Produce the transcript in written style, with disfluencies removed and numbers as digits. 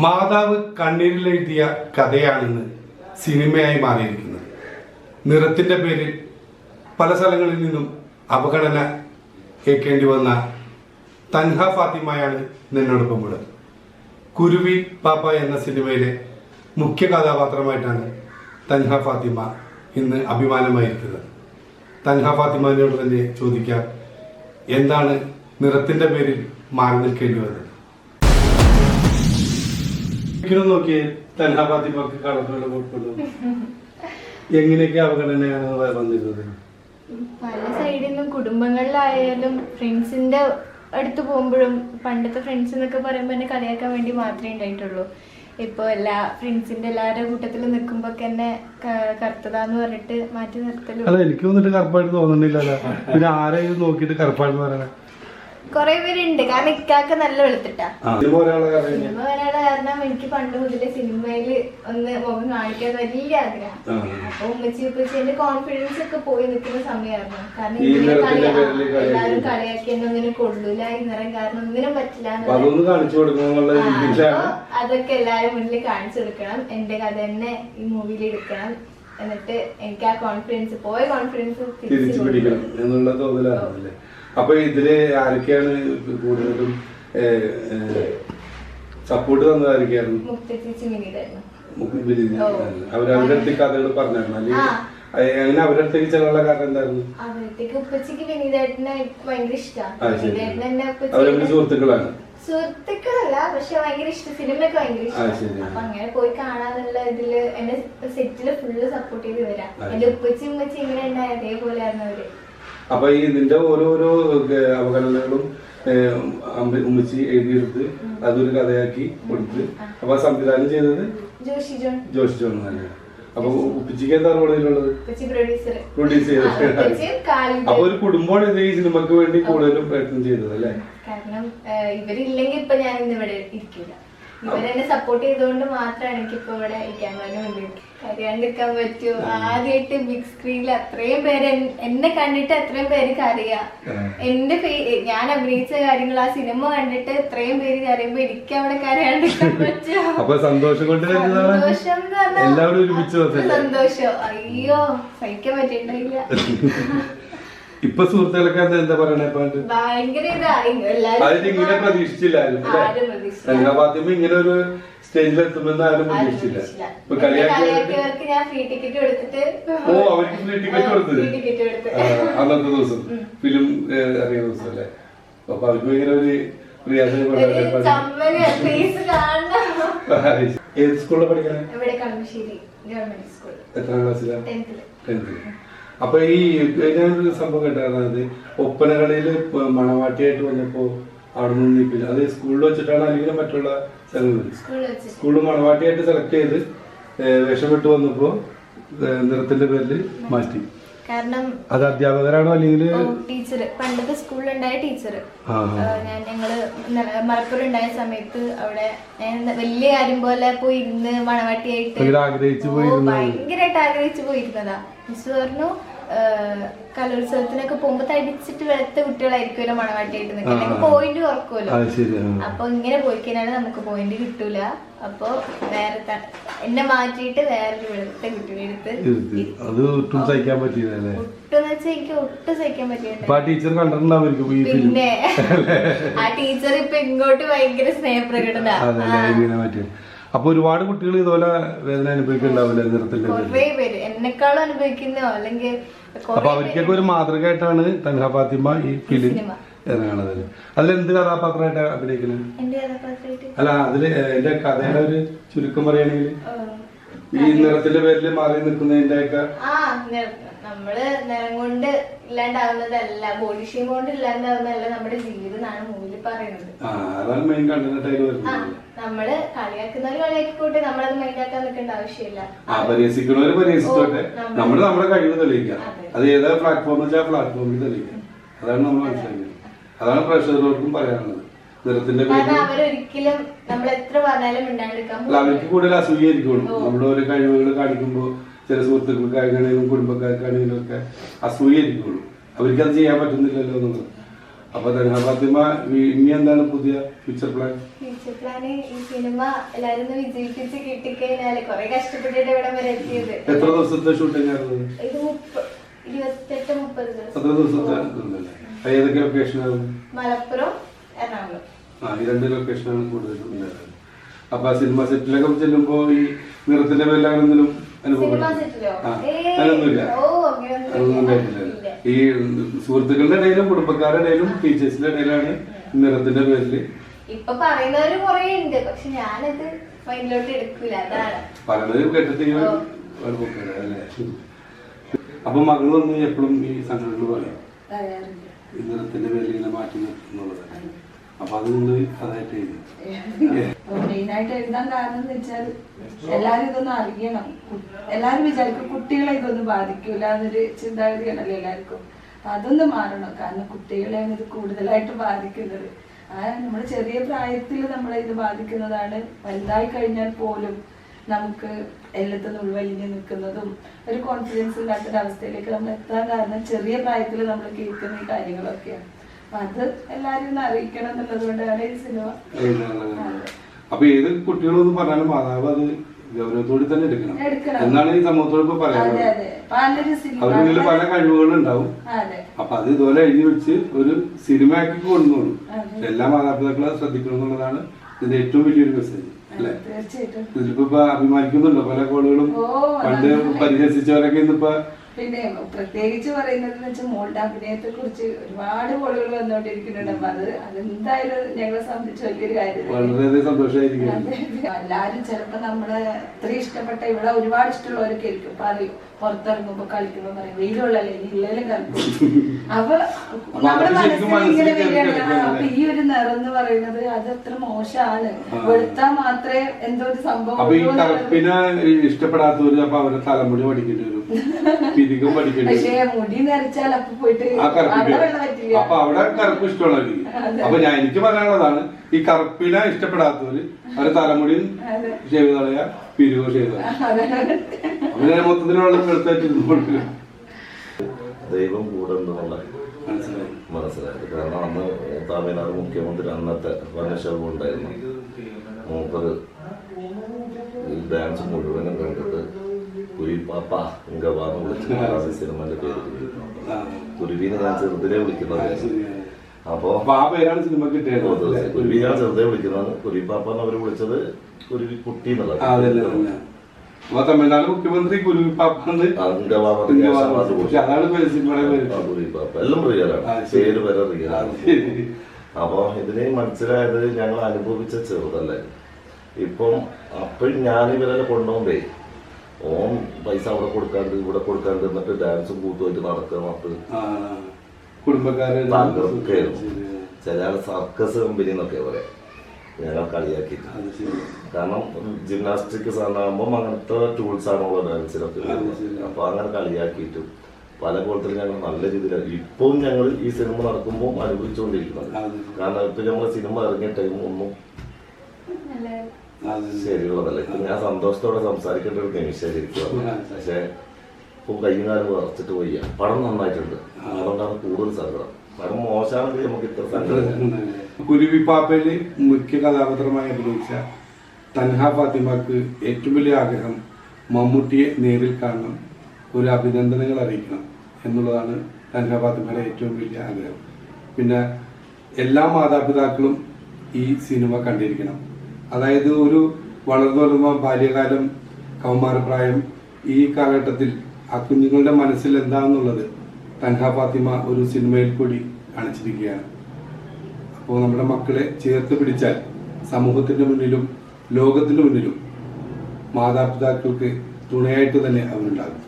മാതാവ് കണ്ണീരിലെഴുതിയ കഥയാണെന്ന് സിനിമയായി മാറിയിരിക്കുന്നത്. നിറത്തിന്റെ പേരിൽ പല സ്ഥലങ്ങളിൽ നിന്നും അവഗണന കേൾക്കേണ്ടി വന്ന തൻഹ ഫാത്തിമയാണ് നിന്നോടൊപ്പമുള്ളത്. കുരുവി പാപ്പ എന്ന സിനിമയിലെ മുഖ്യ കഥാപാത്രമായിട്ടാണ് തൻഹ ഫാത്തിമ ഇന്ന് അഭിമാനമായിരിക്കുന്നത്. തൻഹ ഫാത്തിമയോട് തന്നെ ചോദിക്കാം, എന്താണ് നിറത്തിന്റെ പേരിൽ മാറി നിൽക്കേണ്ടി വന്നത്? നോക്കിയേ തൻഹ ഫാത്തിമക്ക് കളറുള്ള കുഴപ്പമുള്ളൂ. എങ്ങനെയൊക്കെ അവഗണനയാണ് വന്നിരുന്നത്? പല സൈഡിൽ നിന്നും കുടുംബങ്ങളിലായാലും ഫ്രണ്ട്സിന്റെ അടുത്ത് പോകുമ്പോഴും പണ്ടത്തെ ഫ്രണ്ട്സ് എന്നൊക്കെ പറയുമ്പോൾ എന്നെ കളിയാക്കാൻ വേണ്ടി മാത്രമേ ഉണ്ടായിട്ടുള്ളൂ. ഇപ്പൊ എല്ലാ ഫ്രണ്ട്സിന്റെ എല്ലാവരുടെ കൂട്ടത്തിൽ നിൽക്കുമ്പോ തന്നെ കറുത്തതാന്ന് പറഞ്ഞിട്ട് മാറ്റി നിർത്തലും. അല്ല, എനിക്ക് വന്നിട്ട് കറുപ്പായിട്ട് തോന്നുന്നില്ലല്ലോ. പിന്നെ ആരെയും നോക്കിയിട്ട് കറുപ്പാണെന്ന് പറയണേ കൊറേ പേരുണ്ട്. കാരണം ഇക്കാക്ക് നല്ല വെളുത്തിട്ടാ. സിനിമ വരാനുള്ള കാരണം എനിക്ക് പണ്ട് മുതലേ സിനിമയില് ഒന്ന് മുഖം കാണിക്കാൻ വലിയ ആഗ്രഹം. അപ്പൊ ഉമ്മച്ചി എന്റെ കോൺഫിഡൻസ് ഒക്കെ പോയി നിൽക്കുന്ന സമയമായിരുന്നു. കാരണം എല്ലാരും കളിയാക്കി എന്നെ ഒന്നിനും കൊള്ളൂല, ഈ നിറം കാരണം ഒന്നിനും പറ്റില്ല. അതൊക്കെ എല്ലാരും മുന്നിൽ കാണിച്ചു കൊടുക്കണം. എന്റെ കഥ തന്നെ ഈ മൂവിയിൽ എടുക്കണം. എന്നിട്ട് എനിക്ക് ആ കോൺഫിഡൻസ് പോയ കോൺഫിഡൻസ് തിരിച്ചു പിടിക്കണം എന്നുള്ള തോന്നലാണല്ലേ. അപ്പൊ ഇതില് ആരൊക്കെയാണ് കൂടുതലും സപ്പോർട്ട് തന്നത്? ആരൊക്കെയായിരുന്നു? അവരുടെ അടുത്ത് കഥകൾ പറഞ്ഞായിരുന്നു അല്ലെങ്കിൽ അങ്ങനെ അവരുടെ അടുത്തേക്ക് ചെല്ലാനുള്ള കാരണം എന്തായിരുന്നു? അവരുടെ സുഹൃത്തുക്കളാണ്. സുഹൃത്തുക്കളല്ല, പക്ഷെ ഭയങ്കര ഇഷ്ടം, സിനിമയൊക്കെ ഭയങ്കര ഇഷ്ടം. അപ്പൊ അങ്ങനെ പോയി കാണാന്നുള്ള ഇതില് എന്റെ സെറ്റില് ഫുള്ള് സപ്പോർട്ട് ചെയ്ത് വരാം. എന്റെ ഉപ്പച്ചി ഉമ്മച്ചി ഇങ്ങനെ ഉണ്ടായ അതേപോലെയായിരുന്നു അവര്. അപ്പൊ ഈ ഇതിന്റെ ഓരോരോ അവഗണനകളും ഉമ്മച്ചി എഴുതിയെടുത്ത് അതൊരു കഥയാക്കി കൊടുത്ത് അപ്പൊ സംവിധാനം ചെയ്തത് ജോഷി ജോൺ തന്നെ. അപ്പൊ ഉപ്പച്ചിക്ക് എന്താ റോളിലുള്ളത്? പ്രൊഡ്യൂസ് ചെയ്തത്. അപ്പൊ ഒരു കുടുംബമാണ് ഇത് ഈ സിനിമക്ക് വേണ്ടി കൂടുതലും പ്രയത്നം ചെയ്തത് അല്ലേ? കാരണം ഇവരില്ലെങ്കിൽ ഇപ്പൊ ഞാൻ ഇന്ന് ഇവിടെ ഇരിക്കില്ല. ഇവരെന്നെ സപ്പോർട്ട് ചെയ്തുകൊണ്ട് മാത്രമാണ് എനിക്കിപ്പോ ഇവിടെ ക്യാമറ മുന്നിൽ കരയാണ്ടിരിക്കാൻ പറ്റൂ. ആദ്യമായിട്ട് ബിഗ് സ്ക്രീനിൽ അത്രയും പേര് എന്നെ കണ്ടിട്ട് അത്രയും പേർക്ക് അറിയാം. എന്റെ ഞാൻ അഭിനയിച്ച കാര്യങ്ങൾ ആ സിനിമ കണ്ടിട്ട് ഇത്രയും പേര് കരയുമ്പോ എനിക്ക് അവിടെ കരയാണ്ടിരിക്കാൻ പറ്റുമോ? സന്തോഷം സന്തോഷം അയ്യോ സഹിക്കാൻ പറ്റിയിട്ടില്ല. ഇപ്പൊ സുഹൃത്തുക്കളൊക്കെ എന്താ പറയണേ? ഭയങ്കര ഇങ്ങനെ പ്രതീക്ഷിച്ചില്ലായിരുന്നു. ഫാത്തിമ ഇങ്ങനെ ഒരു സ്റ്റേജിൽ എത്തുമെന്ന് ആരും പ്രതീക്ഷിച്ചില്ല. ഞാൻ ഫ്രീ ടിക്കറ്റ് കൊടുത്തിട്ട് അവർക്ക് ഫ്രീ ടിക്കറ്റ് കൊടുത്തത് അന്നത്തെ ദിവസം ഫിലിം ഇറങ്ങിയ ദിവസം അല്ലേ? അപ്പൊ അവർക്ക് ഭയങ്കര ഒരു ഏത് സ്കൂളിൽ പഠിക്കണേ? എത്രാം ക്ലാസ്സിലാണ്? 10th. അപ്പൊ ഈ ഞാനൊരു സംഭവം കേട്ടായിരുന്നത്, ഒപ്പനകളില് മണവാട്ടിയായിട്ട് വന്നപ്പോ അവിടെ നിന്ന് നിൽക്കില്ല. അത് സ്കൂളിൽ വെച്ചിട്ടാണ് അല്ലെങ്കിൽ മറ്റുള്ള സ്ഥലങ്ങളിൽ? സ്കൂളിൽ മണവാട്ടിയായിട്ട് സെലക്ട് ചെയ്ത് വേഷമിട്ട് വന്നപ്പോ നിറത്തിന്റെ പേരിൽ മാറ്റി. കാരണം അത് അധ്യാപകരാണോ അല്ലെങ്കിൽ ടീച്ചർ? പണ്ടത്തെ സ്കൂളിലുണ്ടായ ടീച്ചർ. ഞങ്ങള് മലപ്പുറം ഉണ്ടായ സമയത്ത് അവിടെ വലിയ കാര്യം പോലെ പോയി ഇരുന്ന് മണവാട്ടിയായിട്ട് ഭയങ്കരമായിട്ട് ആഗ്രഹിച്ചു പോയിരുന്നതാ. മിസ് പറഞ്ഞു കലോത്സവത്തിനൊക്കെ പോകുമ്പോ തടിച്ചിട്ട് വെളുത്ത കുട്ടികളായിരിക്കുമല്ലോ മണവാട്ടിയായിട്ട് നിൽക്കുന്നത്, പോയിന്റ് കുറക്കുമല്ലോ. അപ്പൊ ഇങ്ങനെ പോയി കഴിഞ്ഞാൽ നമുക്ക് പോയിന്റ് കിട്ടൂല. അപ്പൊ വേറെ എന്നെ മാറ്റിയിട്ട് വേറൊരു വെളുത്ത കുട്ടികളെ എടുത്ത് ഒട്ടും വെച്ചാൽ എനിക്ക് ഒട്ടും സഹിക്കാൻ പറ്റില്ല. പിന്നെ ആ ടീച്ചർ ഇപ്പൊ ഇങ്ങോട്ട് ഭയങ്കര സ്നേഹപ്രകടന. അപ്പൊ ഒരുപാട് കുട്ടികൾ ഇതുപോലെ വേദന അനുഭവിക്കുന്നുണ്ടാവില്ലേ നിറത്തിന്റെ? കുറെ പേര് എന്നെക്കാളും അനുഭവിക്കുന്നോ അല്ലെങ്കിൽ. അപ്പൊ അവർക്കൊക്കെ ഒരു മാതൃകയായിട്ടാണ് തൻഹ ഫാത്തിമ ഈ ഫിലിം ഇറങ്ങണത്. അതിലെന്ത് കഥാപാത്രമായിട്ട് അഭിനയിക്കുന്നത്? അല്ല, അതില് എന്റെ കഥയുടെ ഒരു ചുരുക്കം പറയുകയാണെങ്കിൽ ഈ നിറത്തിന്റെ പേരിൽ മാറി നിൽക്കുന്നതിന്റെ ഒക്കെ നമ്മള് നിറം കൊണ്ട് ഇല്ലാണ്ടാവുന്നതല്ല, ബോഡി ഷെയിം കൊണ്ട് ഇല്ലാണ്ടാവുന്നതല്ല നമ്മുടെ ജീവിതം എന്നാണ് മൂവിൽ പറയുന്നത്. അതാണ് മെയിൻ കണ്ടന്റായിട്ട് വരുന്നത്. നമ്മള് കളിയാക്കുന്നവര് കളിയാക്കിക്കോട്ടെ, നമ്മളത് മൈൻഡാക്കാൻ നിൽക്കേണ്ട ആവശ്യമില്ല. പരിഹസിക്കുന്നവര് പരിഹസിച്ചോട്ടെ, നമ്മള് നമ്മുടെ കഴിവ് തെളിയിക്കാം. അത് ഏതാ പ്ലാറ്റ്ഫോം വെച്ചാൽ പ്ലാറ്റ്ഫോമിൽ തെളിയിക്കാം. അതാണ് നമ്മൾ മനസ്സിലാക്കിയത്. അതാണ് പ്രേക്ഷകർക്കും പറയാനുള്ളത്. നിറത്തിന്റെ അവരൊരിക്കലും നമ്മൾ എത്ര പറഞ്ഞാലും മിണ്ടാണ്ടിരിക്കാൻ അവർക്ക് കൂടുതൽ അസൂയായിരിക്കുള്ളൂ. നമ്മുടെ ഓരോ കഴിവുകൾ കാണിക്കുമ്പോ ചില സുഹൃത്തുക്കൾക്കാണെങ്കിലും കുടുംബക്കാർക്കാണെങ്കിലും ഒക്കെ അസൂയായിരിക്കുള്ളൂ. അവർക്ക് അത് ചെയ്യാൻ പറ്റുന്നില്ലല്ലോ എന്നുള്ളത്. അപ്പൊ തൻഹ ഫാത്തിമ ഇനി എന്താണ് പുതിയ ഫ്യൂച്ചർ പ്ലാൻ? ഫ്യൂച്ചർ പ്ലാന് ഈ സിനിമ എല്ലാരും ഒന്ന് വിജയിപ്പിച്ച് കിട്ടിക്കഴിഞ്ഞാല് കൊറേ കഷ്ടപ്പെട്ടിട്ട് ഇവിടെ വരെ എത്തിയത്. എത്ര ദിവസത്തെ ഷൂട്ടിംഗ് ആയിരുന്നു ഇത് 28-30 ദിവസം. അത്ര ദിവസത്തെ ഏതൊക്കെ ലൊക്കേഷനായിരുന്നു? മലപ്പുറം, എറണാകുളം. ഈ 2 ലൊക്കേഷനാണ് കൂടുതലും. അപ്പൊ സിനിമ സെറ്റിലൊക്കെ ചെല്ലുമ്പോ ഈ നിറത്തിന്റെ പേരിൽ അങ്ങനെന്തെങ്കിലും അനുഭവം? അതൊന്നുമില്ല. ഈ സുഹൃത്തുക്കളുടെ ഇടയിലും കുടുംബക്കാരുടെ ഇടയിലും ടീച്ചേഴ്സിന്റെ ഇടയിലാണ് നിറത്തിന്റെ പേരില് ഇപ്പൊ പറയുന്നവര് കൊറേ ഉണ്ട്. പക്ഷെ ഞാനത് മൈൻഡിലോട്ട് എടുക്കൂല. അതാണ് പറയുന്നത് കേട്ടിട്ട് അല്ലേ. അപ്പൊ മകള് വന്ന് എപ്പോഴും ഈ സംഘടനകൾ പറയും ഈ നിറത്തിന്റെ പേരിൽ ഇങ്ങനെ മാറ്റി നിർത്തുന്നുള്ളതാണ്. അപ്പൊ അത് നിങ്ങൾ അതായിട്ട് മെയിനായിട്ട് എഴുതാൻ കാരണം എന്ന് വെച്ചാൽ എല്ലാരും ഇതൊന്നും അറിയണം. എല്ലാരും വിചാരിക്കും കുട്ടികളെ ഇതൊന്നും ബാധിക്കൂല എന്നൊരു ചിന്താഗതിയാണല്ലോ എല്ലാവർക്കും. അതൊന്നും മാറണം. കാരണം കുട്ടികളെയാണ് ഇത് കൂടുതലായിട്ട് ബാധിക്കുന്നത്. നമ്മുടെ ചെറിയ പ്രായത്തിൽ നമ്മളെ ഇത് ബാധിക്കുന്നതാണ്. വലുതായി കഴിഞ്ഞാൽ പോലും നമുക്ക് എല്ലാത്തും ഉൾവലിഞ്ഞ് നിൽക്കുന്നതും ഒരു കോൺഫിഡൻസ് ഇല്ലാത്തൊരവസ്ഥയിലേക്ക് നമ്മൾ എത്താൻ കാരണം ചെറിയ പ്രായത്തിൽ നമ്മൾ കേൾക്കുന്ന ഈ കാര്യങ്ങളൊക്കെയാണ്. അത് എല്ലാരും ഒന്ന് അറിയിക്കണം എന്നുള്ളത് കൊണ്ടാണ് ഈ സിനിമ. അപ്പൊ ഏത് കുട്ടികളൊന്നും പറഞ്ഞാലും മാതാവ് അത് ഗൗരവത്തോടെ തന്നെ എടുക്കണം എന്നാണ് ഈ സമൂഹത്തോട് ഇപ്പൊ പറയാനുള്ളത്. അവരിൽ പല കഴിവുകളും ഉണ്ടാവും. അപ്പൊ അത് ഇതുപോലെ എഴുതി വെച്ച് ഒരു സിനിമയാക്കി കൊണ്ടുവന്നോളൂ. എല്ലാ മാതാപിതാക്കളും ശ്രദ്ധിക്കണം എന്നുള്ളതാണ് ഇതിന്റെ ഏറ്റവും വലിയൊരു മെസ്സേജ് അല്ലെ. ഇതിലിപ്പോ അഭിമാനിക്കുന്നുണ്ടോ പല കോളുകളും? പണ്ട് പരിഹസിച്ചവരൊക്കെ ഇന്നിപ്പോ പിന്നെ പ്രത്യേകിച്ച് പറയുന്നത് വെച്ചാൽ മോളുടെ അഭിനയത്തെ കുറിച്ച് ഒരുപാട് കോളുകൾ വന്നുകൊണ്ടിരിക്കുന്നുണ്ട്. അപ്പൊ അതെന്തായാലും ഞങ്ങളെ സംബന്ധിച്ച് വലിയൊരു കാര്യം. സന്തോഷമായിരിക്കും. എല്ലാരും ചിലപ്പോ നമ്മളെ ഇത്രയും ഇഷ്ടപ്പെട്ട ഇവിടെ ഒരുപാട് ഇഷ്ടമുള്ളവരൊക്കെ ആയിരിക്കും പറയും പുറത്തിറങ്ങുമ്പോ കളിക്കുമ്പോ പറയും വെയിലുള്ളല്ലേ ഇനി ഇല്ലേലും കളിക്കും. അപ്പൊ നമ്മുടെ മനസ്സിൽ ഇങ്ങനെ വരികയാണ്. അപ്പൊ ഈ ഒരു നിറം എന്ന് പറയുന്നത് അത് അത്ര മോശമാണ്. വെളുത്താൽ മാത്രമേ എന്തോ ഒരു സംഭവം. ഇഷ്ടപ്പെടാത്തവര് അപ്പൊ അവരെ തലമുടി പഠിക്കേണ്ടി വരും. പക്ഷേ മുടി നരച്ചാൽ അപ്പൊ പോയിട്ട് അപ്പൊ അവിടെ കറുപ്പ് ഇഷ്ടമുള്ളവർക്ക്. അപ്പൊ എനിക്ക് പറയാനുള്ളതാണ് ഈ കറുപ്പിനെ ഇഷ്ടപ്പെടാത്തവര് അവരെ തലമുടിയും ഷേവ് കളയാ, പിരിവോ ഷേവ് അങ്ങനെ മൊത്തത്തിലുള്ള വെളുത്തായിട്ട് ദൈവം കൂടെ ഉണ്ടെന്നുള്ള മനസ്സിലായത്. കാരണം അന്ന് തമിഴ്നാട് മുഖ്യമന്ത്രി അന്നത്തെ പന്നീർശെൽവം ഉണ്ടായിരുന്നു. മൂപ്പര് ഈ ഡാൻസ് മുഴുവനും കണ്ടിട്ട് കുരുവിപ്പാപ്പ ഇങ്കവാന്ന് വിളിച്ചു സിനിമന്റെ പേര്. കുരുവിനെ ഞാൻ ചെറുതിലെ വിളിക്കുന്നത്. അപ്പൊ കുരുവി ഞാൻ ചെറുതെ വിളിക്കുന്നത്. കുരുവിപ്പാപ്പ അവര് വിളിച്ചത് കുരുവി കുട്ടി എന്നുള്ളത്. തമിഴ്നാട് മുഖ്യമന്ത്രി കുരുവിപ്പാപ്പ എല്ലാം റിയലാണ്. പേര് വരെ റിയലാണ്. അപ്പൊ ഇതിനെ മനസ്സിലായത് ഞങ്ങൾ അനുഭവിച്ച ചെറുതല്ലേ. ഇപ്പം അപ്പോഴും ഞാൻ ഇവരെല്ലാം കൊണ്ടുപോകുമ്പേ ഓൻ പൈസ അവിടെ കൊടുക്കാണ്ട് ഇവിടെ കൊടുക്കാണ്ട് എന്നിട്ട് ഡാൻസും കൂത്തുമായിട്ട് നടക്കുക. ചില ആൾ സർക്കസ് കമ്പനി എന്നൊക്കെ പറയാം. ഞങ്ങൾ കളിയാക്കിയിട്ട്. കാരണം ജിംനാസ്റ്റിക് സാധനമാകുമ്പോൾ അങ്ങനത്തെ ടൂൾസ് ആണുള്ള ഡാൻസിലൊക്കെ. അപ്പൊ അങ്ങനെ കളിയാക്കിയിട്ടും പല കോലത്തിലും ഞങ്ങൾ നല്ല രീതിയിലാണ് ഇപ്പം ഞങ്ങൾ ഈ സിനിമ നടക്കുമ്പോൾ അനുഭവിച്ചുകൊണ്ടിരിക്കുന്നത്. കാരണം ഇപ്പൊ ഞങ്ങൾ സിനിമ ഇറങ്ങിയ ടൈം ഒന്നും ശരിയുള്ളതല്ല. ഇപ്പൊ ഞാൻ സന്തോഷത്തോടെ സംസാരിക്കേണ്ട ഒരു നിമിഷമായിരിക്കും. പക്ഷെ ഇപ്പൊ കയ്യും കാലം വിറച്ചിട്ട് പോയി. പടം നന്നായിട്ടുണ്ട്. അതുകൊണ്ടാണ് കൂടുതൽ സങ്കടം. പടം മോശമാണെങ്കിൽ നമുക്ക് ഇത്ര സങ്കടം. കുരുവിപ്പാപ്പയില് മുഖ്യ കഥാപാത്രമായി അഭിനയിച്ച തൻഹ ഫാത്തിമക്ക് ഏറ്റവും വലിയ ആഗ്രഹം മമ്മൂട്ടിയെ നേരിൽ കാണണം, ഒരു അഭിനന്ദനങ്ങൾ അറിയിക്കണം എന്നുള്ളതാണ് തൻഹ ഫാത്തിമയുടെ ഏറ്റവും വലിയ ആഗ്രഹം. പിന്നെ എല്ലാ മാതാപിതാക്കളും ഈ സിനിമ കണ്ടിരിക്കണം. അതായത് ഒരു വളർന്നു വരുമ്പോൾ ബാല്യകാലം, കൗമാരപ്രായം, ഈ കാലഘട്ടത്തിൽ ആ കുഞ്ഞുങ്ങളുടെ മനസ്സിൽ എന്താണെന്നുള്ളത് തൻഹ ഫാത്തിമ ഒരു സിനിമയിൽ കൂടി കാണിച്ചിരിക്കുകയാണ്. അപ്പോൾ നമ്മുടെ മക്കളെ ചേർത്ത് പിടിച്ചാൽ സമൂഹത്തിൻ്റെ മുന്നിലും ലോകത്തിൻ്റെ മുന്നിലും മാതാപിതാക്കൾക്ക് തുണയായിട്ട് തന്നെ അവരുണ്ടാകും.